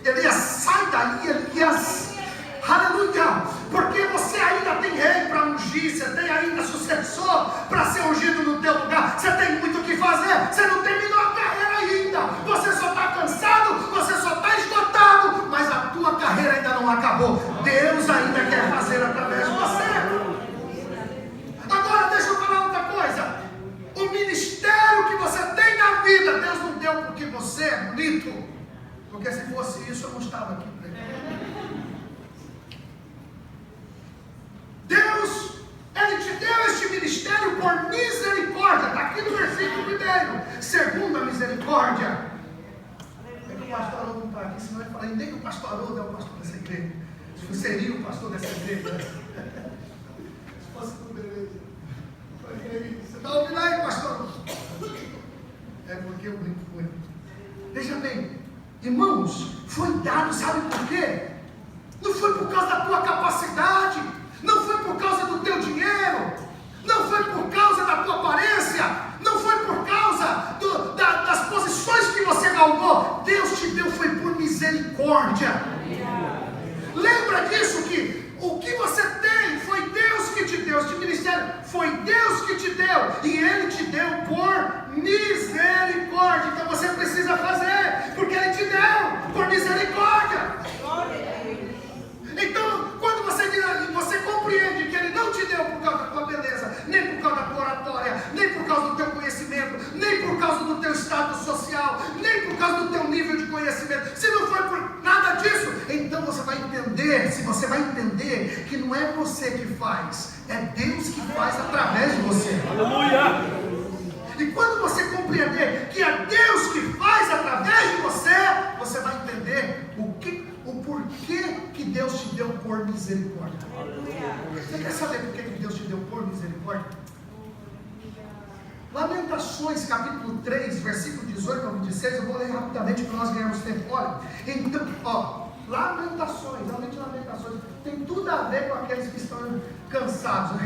Elias, sai daí, Elias. Aleluia. Porque você ainda tem rei para ungir, você tem ainda sucessor para ser ungido no teu lugar. Você tem muito o que fazer. Você não terminou a carreira ainda. Você só está cansado deu porque você é bonito. Porque se fosse isso, eu não estava aqui pregando. Deus, Ele te deu este ministério por misericórdia. Está aqui no versículo 1. Segundo a misericórdia. É que o pastor Haroldo não está aqui, senão ele fala, nem que o pastor Haroldo é o pastor dessa igreja. Seria o pastor dessa igreja. Se fosse tudo beleza. Você está ouvindo aí, pastor? É porque eu brinco com ele. Veja bem, irmãos, foi dado, sabe por quê? Não foi por causa da tua capacidade, não foi por causa do teu dinheiro, não foi por causa da tua aparência, não foi por causa das posições que você galgou. Deus te deu foi por misericórdia. Lembra disso, que o que você tem foi Deus que te deu. Este ministério foi Deus que te deu, e Ele te deu por misericórdia. Então você precisa fazer, porque Ele te deu por misericórdia. Então, quando você compreende que Ele não te deu por causa da tua beleza, nem por causa da tua oratória, nem por causa do teu conhecimento, nem por causa do teu status social, nem por causa do teu nível de conhecimento, se não foi por nada disso, então você vai entender, que não é você que faz, é Deus que faz através de você. Aleluia! E quando você compreender que é Deus que faz através de você, você vai entender o porquê que Deus te deu por misericórdia. Você quer saber por que Deus te deu por misericórdia? Lamentações, capítulo 3, versículo 18 ao 26, eu vou ler rapidamente para nós ganharmos tempo. Olha, então, Lamentações, tem tudo a ver com aqueles que estão cansados,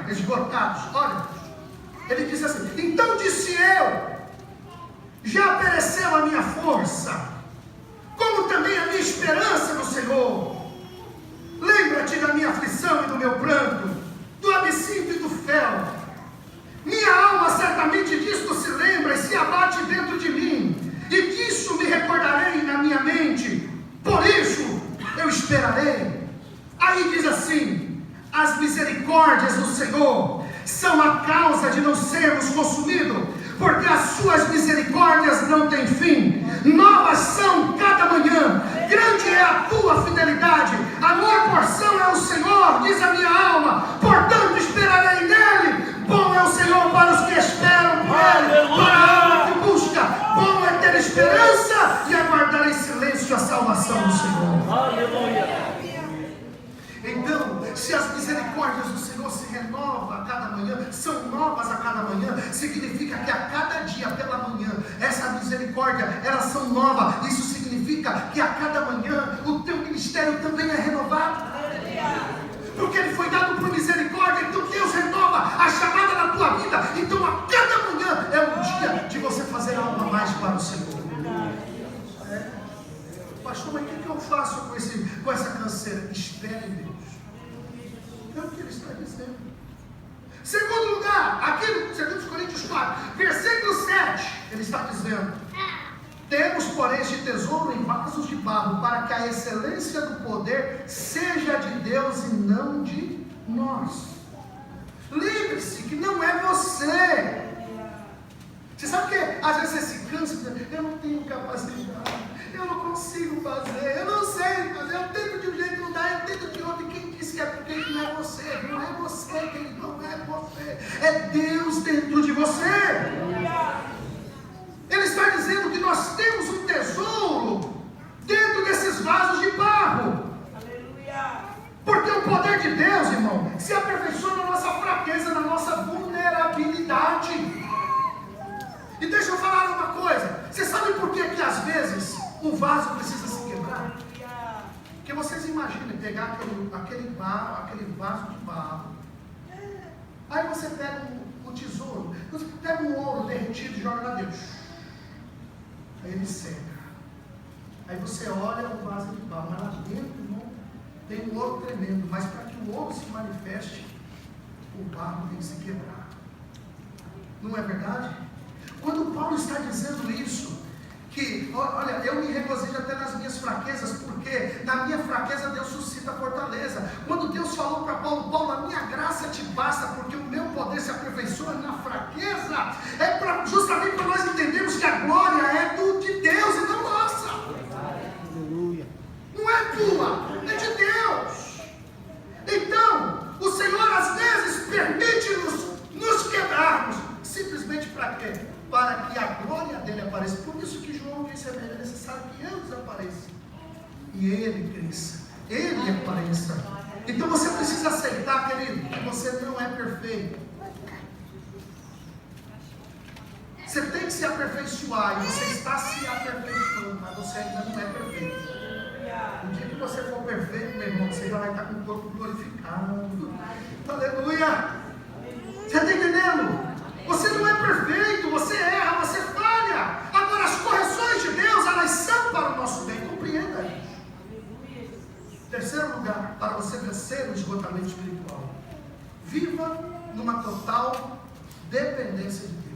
esgotados. Olha, ele diz assim: então disse eu, já pereceu a minha força, como também a minha esperança no Senhor. Lembra-te da minha aflição e do meu pranto, do absinto e do fel. Minha alma certamente disto se lembra e se abate dentro de mim, e disso me recordarei na minha mente, por isso eu esperarei. Aí diz assim: as misericórdias do Senhor são a causa de não sermos consumidos, porque as suas misericórdias não têm fim, novas são cada manhã, grande é a tua fidelidade, a minha porção é o Senhor, diz a minha alma, portanto esperarei nele. Bom é o Senhor para os que esperam por Ele, para a alma que busca. Bom é ter esperança e aguardar em silêncio a salvação do Senhor. Aleluia! Então, se as misericórdias do Senhor se renovam a cada manhã, são novas a cada manhã, significa que a cada dia pela manhã, essa misericórdia, elas são novas. Isso significa que a cada manhã o teu ministério também é renovado. Porque ele foi dado por misericórdia, então Deus renova a chamada da tua vida. Então a cada manhã é um dia de você fazer algo a mais para o Senhor. Pastor, mas o que eu faço com essa canseira? Espere em Deus. É o que ele está dizendo. Segundo lugar, aqui no 2 Coríntios 4, versículo 7, ele está dizendo: temos, porém, este tesouro em vasos de barro, para que a excelência do poder seja de Deus e não de nós. Lembre-se que não é você. Você sabe que às vezes você se cansa e diz: eu não tenho capacidade, eu não consigo fazer, eu não sei fazer, eu tento de um jeito, não dá, eu tento de outro. E quem disse que é porque não é você? Não é você, querido, não é você, é Deus dentro de você. Ele está dizendo que nós temos um tesouro dentro desses vasos de barro. Aleluia. Porque o poder de Deus, irmão, se aperfeiçoa na nossa fraqueza, na nossa vulnerabilidade. E deixa eu falar uma coisa. Você sabe por que às vezes o vaso precisa se quebrar? Porque vocês imaginem pegar aquele vaso de barro. Aí você pega o tesouro, você pega um ouro derretido e joga lá dentro. Aí ele seca. Aí você olha o vaso de barro, mas lá dentro, irmão, tem um ouro tremendo. Mas para que o ouro se manifeste, o barro tem que se quebrar. Não é verdade? Quando Paulo está dizendo isso, que, olha, eu me regozijo até nas minhas fraquezas, porque na minha fraqueza Deus suscita fortaleza. Quando Deus falou para Paulo: Paulo, a minha graça te basta, porque o meu poder se aperfeiçoa na fraqueza, é justamente para nós entendermos a glória dele apareça. Por isso que João disse: é necessário que eu desapareça e ele cresça, ele apareça. Então você precisa aceitar, querido, que você não é perfeito. Você tem que se aperfeiçoar, e você está se aperfeiçoando, mas você ainda não é perfeito. O dia que você for perfeito, meu irmão, você já vai estar com o corpo glorificado. Aleluia! Você está entendendo? Você não é perfeito, você erra, você falha. Agora as correções de Deus, elas são para o nosso bem, compreenda isso. Terceiro lugar, para você vencer o esgotamento espiritual: viva numa total dependência de Deus.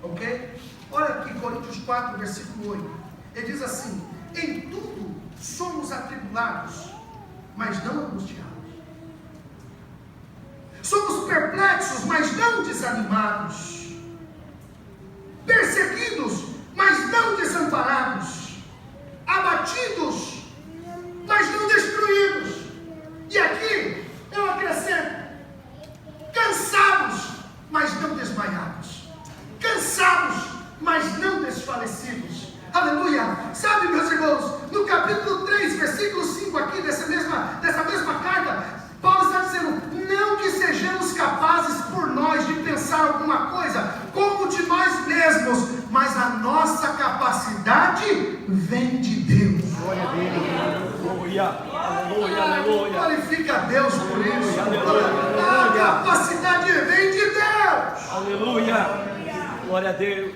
Ok? Olha aqui, Coríntios 4, versículo 8. Ele diz assim: em tudo somos atribulados, mas não angustiados. Somos perplexos, mas não desanimados. Perseguidos, mas não desamparados. Abatidos, mas não destruídos. E aqui eu acrescento: cansados, mas não desmaiados. Cansados, mas não desfalecidos. Aleluia! Sabe, meus irmãos, no capítulo 3, versículo 5 aqui, dessa mesma carta, Paulo está dizendo: não que sejamos capazes por nós de pensar alguma coisa como de nós mesmos, mas a nossa capacidade vem de Deus. Glória a Deus. Aleluia. Aleluia. Aleluia. Glorifica a Deus por isso. Aleluia. A capacidade vem de Deus. Aleluia. Glória a Deus.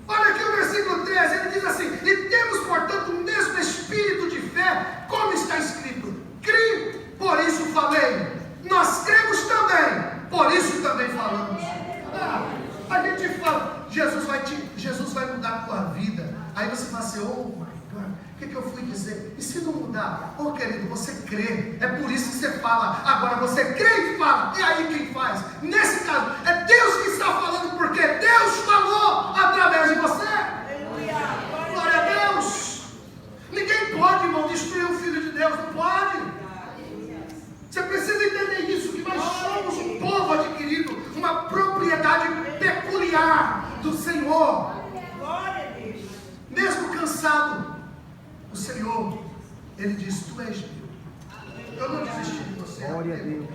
Olha aqui o versículo 13, ele diz assim: e temos, portanto, o mesmo espírito de fé, como está escrito: crie, por isso falei. Nós cremos também, por isso também falamos. A gente fala: Jesus vai mudar a tua vida. Aí você fala assim: oh my God, o que eu fui dizer? E se não mudar? Oh querido, você crê, é por isso que você fala. Agora você crê e fala, e aí quem faz? Nesse caso, é Deus que está falando, porque Deus falou através de você. Glória a Deus. Ninguém pode, irmão, destruir o Filho de Deus, não pode. Você precisa entender isso, que nós somos um povo adquirido, uma propriedade peculiar do Senhor. Mesmo cansado, o Senhor, Ele diz: tu és meu. Eu não desisti de você. Glória a Deus.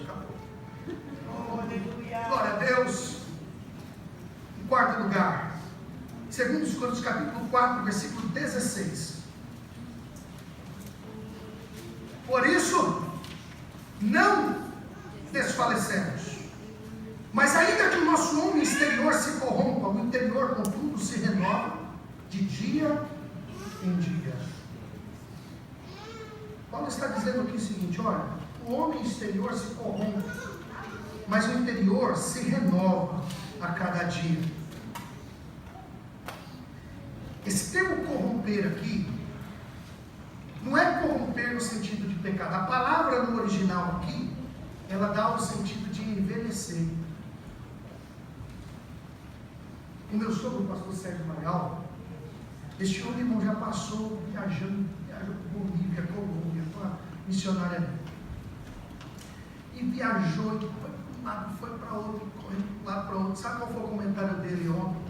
Glória a Deus. Em quarto lugar, 2 Coríntios capítulo 4, versículo 16. Por isso, não desfalecemos. Mas ainda que o nosso homem exterior se corrompa, o interior, contudo, se renova de dia em dia. Paulo está dizendo aqui o seguinte: olha, o homem exterior se corrompe, mas o interior se renova a cada dia. Esse termo corromper aqui não é corromper no sentido de pecado. A palavra no original aqui, ela dá o sentido de envelhecer. O meu sogro, o pastor Sérgio Magal, este homem, irmão, já passou viajou por Bolívia, Colômbia, com a missionária dele. E viajou, e foi para um lado, foi para outro, correndo para um lado para outro. Sabe qual foi o comentário dele ontem?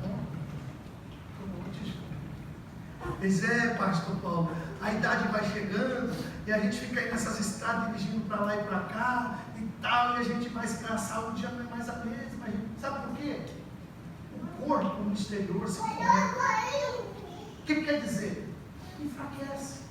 Diz: pastor Paulo, a idade vai chegando e a gente fica aí nessas estradas dirigindo para lá e para cá e tal, e a gente vai se cansar, o dia não é mais a mesma. Sabe por quê? O corpo no exterior se corrompe. O que quer dizer? Enfraquece.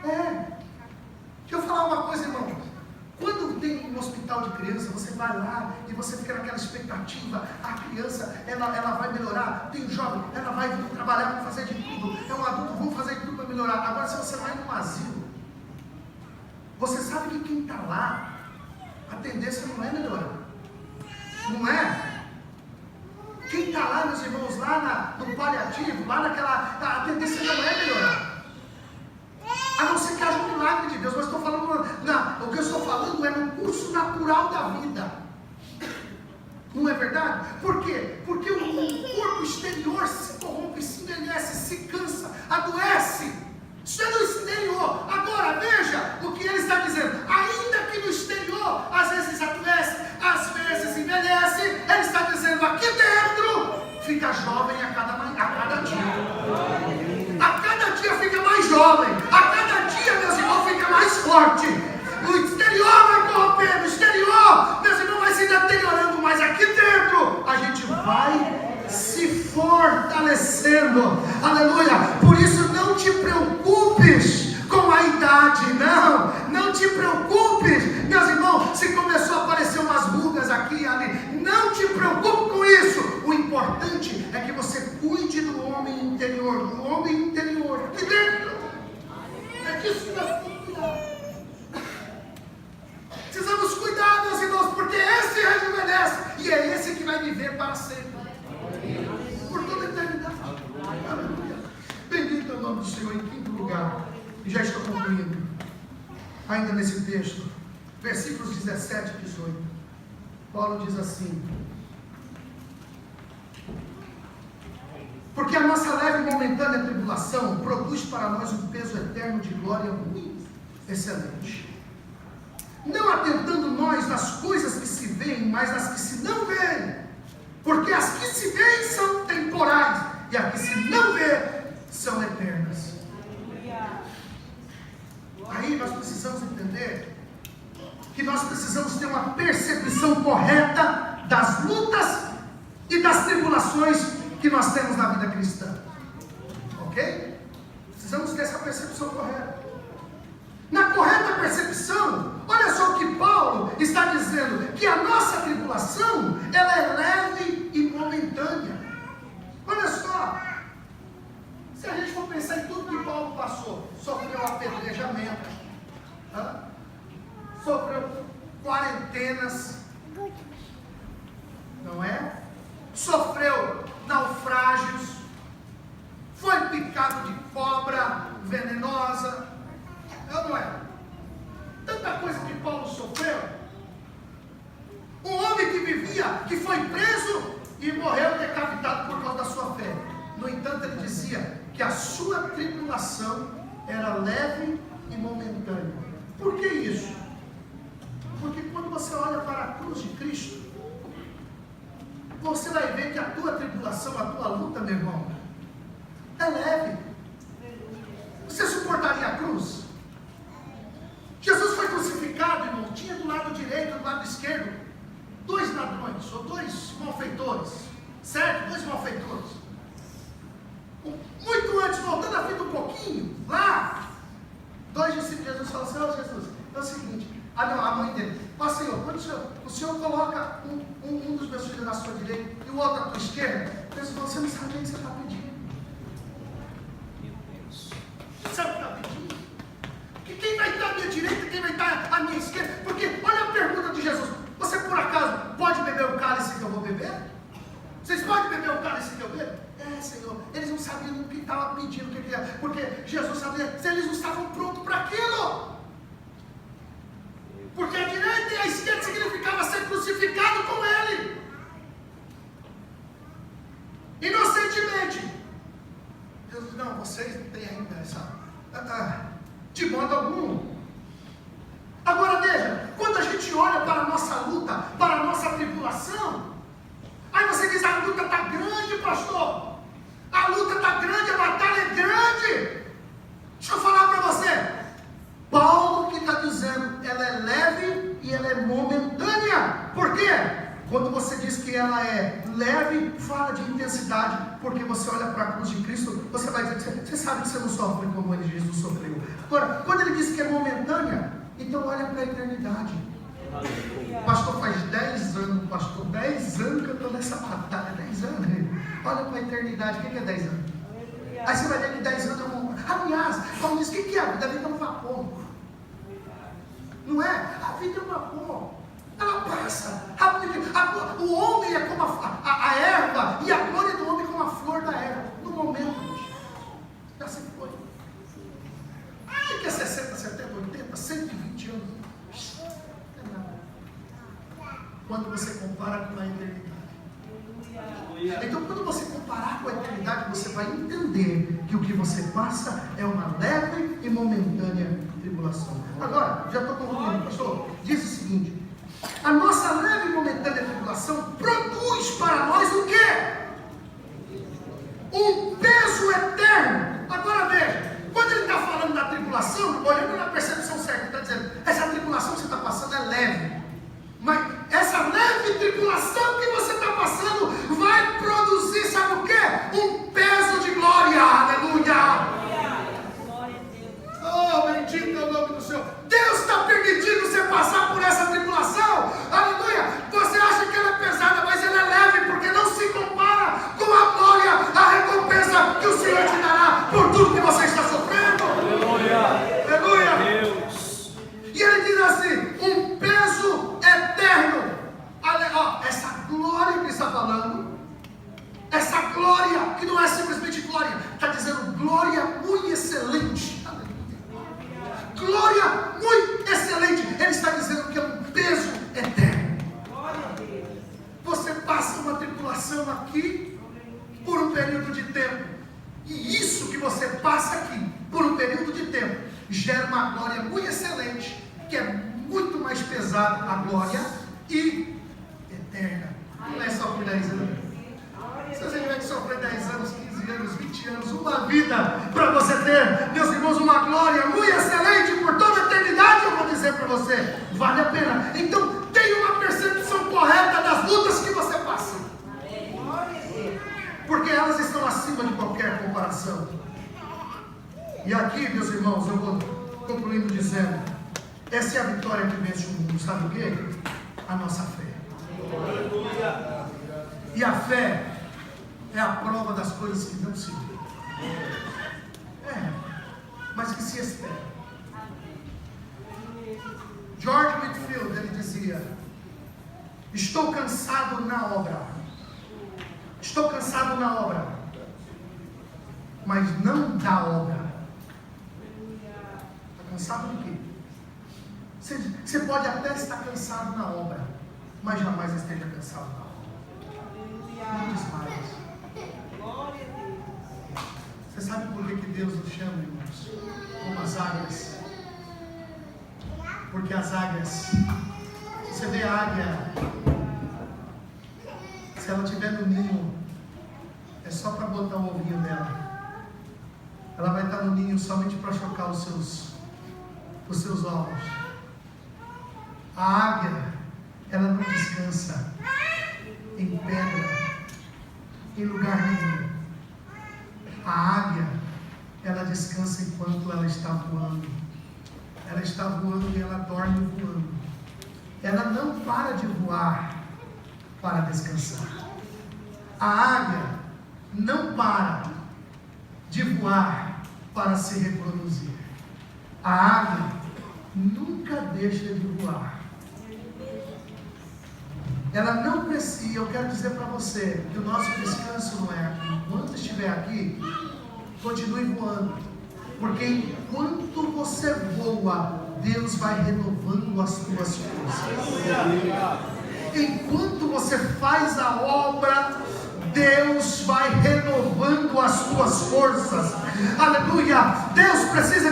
Deixa eu falar uma coisa, irmão. Quando tem um hospital de criança, você vai lá e você fica naquela expectativa: a criança, ela vai melhorar. Tem um jovem, ela vai trabalhar, vai fazer de tudo. É um adulto, vamos fazer de tudo para melhorar. Agora, se você vai num asilo, você sabe que quem está lá, a tendência não é melhorar. Não é? Quem está lá, meus irmãos, lá no paliativo, lá a tendência não é melhorar. A não ser que haja um milagre de Deus. Mas estou falando, o que eu estou falando é no curso natural da vida. Não é verdade? Por quê? Porque o corpo exterior se corrompe, se envelhece, se cansa, adoece. Isso é no exterior. Agora veja o que ele está dizendo: ainda que no exterior às vezes adoece, às vezes envelhece, ele está dizendo: aqui dentro fica fica jovem a cada dia. A cada dia fica mais jovem. A cada dia, meus irmãos, fica mais forte. O exterior vai corrompendo, o exterior, meus irmãos, vai se deteriorando, mas aqui dentro a gente vai se fortalecendo. Aleluia. Por isso não te preocupes com a idade, não te preocupes, meus irmãos, se começou a aparecer umas rugas aqui e ali, não te preocupe com isso. O importante é que você cuide do homem interior, aqui dentro. É disso que nós temos que cuidar. Precisamos cuidar, meus irmãos, porque esse rejuvenesce e é esse que vai viver para sempre, por toda a eternidade. Aleluia. Bendito é o nome do Senhor. Em quinto lugar, e já estou concluindo, ainda nesse texto, versículos 17 e 18, Paulo diz assim: porque a nossa leve e momentânea tribulação produz para nós um peso eterno de glória muito excelente, não atentando nós nas coisas que se veem, mas nas que se não veem, porque as que se veem são temporais, e as que se não veem são eternas. Aí nós precisamos entender que nós precisamos ter uma percepção correta das lutas e das tribulações que nós temos na vida cristã. Ok? Precisamos ter essa percepção correta. Na correta percepção, olha só o que Paulo está dizendo, que a nossa tribulação, ela é leve e momentânea. Olha só, se a gente for pensar em tudo que Paulo passou, sofreu apedrejamento, sofreu quarentenas, não é? Sofreu naufrágios, foi picado de cobra venenosa, não é? Tanta coisa que Paulo sofreu. Um homem que vivia, que foi preso e morreu decapitado por causa da sua fé. No entanto, ele dizia que a sua tribulação era leve e momentânea. Por que isso? Porque quando você olha para a cruz de Cristo, você vai ver que a tua tribulação, a tua luta, meu irmão, é leve. Você suportaria a cruz? Jesus foi crucificado, irmão, tinha do lado direito e do lado esquerdo 2 ladrões, ou 2 malfeitores, certo? 2 malfeitores. Muito antes, voltando a vida um pouquinho, lá, 2 discípulos de Jesus falaram assim: ó Jesus, é o seguinte, a mãe dele, ó Senhor, quando o senhor coloca um dos meus filhos na sua direita e o outro à tua esquerda, Jesus falou: você não sabe o que você está pedindo. Sabe o que está pedindo? Que quem vai estar à minha direita, quem vai estar à minha esquerda? Porque olha a pergunta de Jesus: você por acaso pode beber o cálice que eu vou beber? Vocês podem beber o cálice que eu bebo? É, Senhor. Eles não sabiam o que estava pedindo, o que era, porque Jesus sabia, eles não estavam prontos para aquilo. Porque a direita e a esquerda significava ser crucificado com ele, inocentemente. Jesus: não, vocês não têm ainda essa, de modo algum. Agora veja, quando a gente olha para a nossa luta, para a nossa tribulação, aí você diz: a luta está grande, pastor, a luta está grande, a batalha é grande. Deixa eu falar para você, Paulo que está dizendo, ela é leve e ela é momentânea. Por quê? Quando você diz que ela é leve, fala de intensidade, porque você olha para a cruz de Cristo, você vai dizer que você sabe que você não sofre como ele, Jesus sofreu. Agora, quando ele diz que é momentânea, então olha para a eternidade. Pastor, faz 10 anos, pastor, 10 anos que eu estou nessa batalha, 10 anos. Olha para a eternidade, o que é 10 anos? Aí você vai ver que 10 anos é um... Aliás, Paulo diz: o que é a vida? A vida é um vapor. Não é? A vida é um vapor. Ela passa. O homem é como a erva, e a glória do homem é como a flor da erva. No momento, já se foi. O que é 60, 70, 80, 120 anos? É nada. Quando você compara com a eternidade. Então, quando você comparar com a eternidade, você vai entender que o que você passa é uma leve e momentânea tribulação. Agora, já estou concluindo, pastor. Diz o seguinte: a nossa leve e momentânea tribulação produz para nós o quê? eterno. Agora veja, quando ele está falando da tribulação, olhando na percepção certa, ele está dizendo, essa tribulação que você está passando é leve. Mas essa leve tribulação que você está passando vai produzir, sabe o quê? Um peso de glória. Aleluia. Oh, bendito é o nome do Senhor. Deus está permitindo você passar por essa tribulação. Aleluia. Você acha que ela é pesada, mas ela é leve, porque não se compara com a glória, a recompensa que o Senhor te dará por tudo que você está sofrendo. Aleluia. Aleluia. Deus. E ele diz assim, um peso eterno. Essa glória que ele está falando, essa glória, que não é simplesmente glória, está dizendo glória muito excelente. Glória muito excelente. Ele está dizendo que é um peso eterno. Você passa uma tribulação aqui por um período de tempo, e isso que você passa aqui por um período de tempo gera uma glória muito excelente, que é muito mais pesada, a glória, e eterna. Não é só por 10 anos. Se você tiver que sofrer 10 anos, 15 anos, 20 anos, uma vida para você ter, meus irmãos, uma glória muito excelente por toda a eternidade, eu vou dizer para você, vale a pena. Então tenha uma percepção correta das lutas que você passa, porque elas estão acima de qualquer comparação. E aqui, meus irmãos, eu vou concluindo dizendo, essa é a vitória que vence o mundo. Sabe o que? A nossa fé. E a fé é a prova das coisas que não se vê, mas que se espera. George Whitefield, ele dizia, estou cansado na obra, mas não da obra. Está cansado de quê? Você pode até estar cansado na obra, mas jamais esteja cansado na obra. Não desmaie. Você sabe por que Deus nos chama, irmãos, como as águias? Porque as águias, você vê a águia, se ela estiver no ninho, é só para botar o ovinho dela. Ela vai estar no ninho somente para chocar os seus ovos. A águia, ela não descansa em pedra, em lugar nenhum. A águia, ela descansa enquanto ela está voando. Ela está voando e ela dorme voando. Ela não para de voar para descansar. A águia não para de voar para se reproduzir. A águia nunca deixa de voar. Ela não precisa, eu quero dizer para você, que o nosso descanso não é aqui. Enquanto estiver aqui, continue voando. Porque enquanto você voa, Deus vai renovando as tuas forças. Enquanto você faz a obra, Deus vai renovando as tuas forças. Aleluia! Deus precisa